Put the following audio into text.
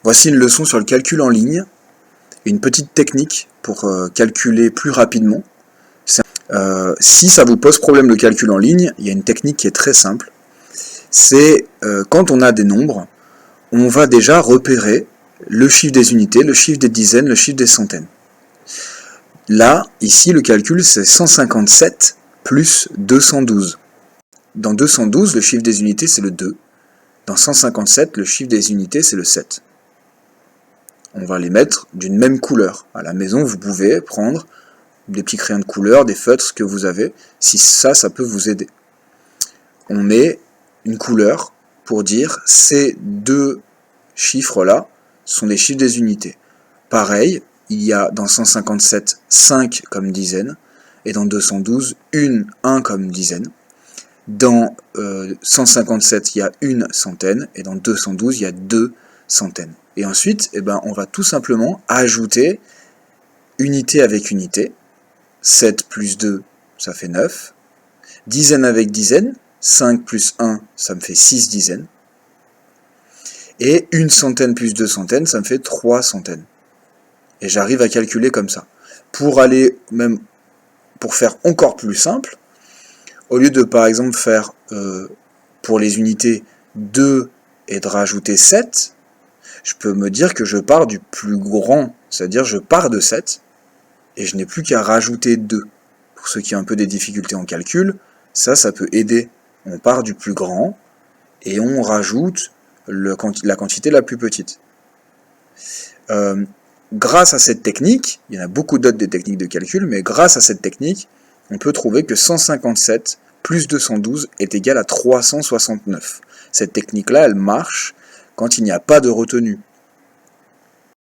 Voici une leçon sur le calcul en ligne, une petite technique pour calculer plus rapidement. Si ça vous pose problème le calcul en ligne, il y a une technique qui est très simple. C'est quand on a des nombres, on va déjà repérer le chiffre des unités, le chiffre des dizaines, le chiffre des centaines. Là, ici, le calcul, c'est 157 plus 212. Dans 212, le chiffre des unités, c'est le 2. Dans 157, le chiffre des unités, c'est le 7. On va les mettre d'une même couleur. À la maison, vous pouvez prendre des petits crayons de couleur, des feutres, ce que vous avez, si ça peut vous aider. On met une couleur pour dire ces deux chiffres-là sont des chiffres des unités. Pareil, il y a dans 157 5 comme dizaines, et dans 212 1 comme dizaine. Dans 157, il y a une centaine, et dans 212, il y a 2 centaines. Et ensuite, on va tout simplement ajouter unité avec unité. 7 plus 2, ça fait 9. Dizaine avec dizaine, 5 plus 1, ça me fait 6 dizaines. Et une centaine plus 2 centaines, ça me fait 3 centaines. Et j'arrive à calculer comme ça. Pour faire encore plus simple, au lieu de par exemple faire pour les unités 2 et de rajouter 7, je peux me dire que je pars du plus grand, c'est-à-dire je pars de 7, et je n'ai plus qu'à rajouter 2. Pour ceux qui ont un peu des difficultés en calcul, ça peut aider. On part du plus grand, et on rajoute la quantité la plus petite. Grâce à cette technique, il y en a beaucoup d'autres des techniques de calcul, mais grâce à cette technique, on peut trouver que 157 plus 212 est égal à 369. Cette technique-là, elle marche quand il n'y a pas de retenue.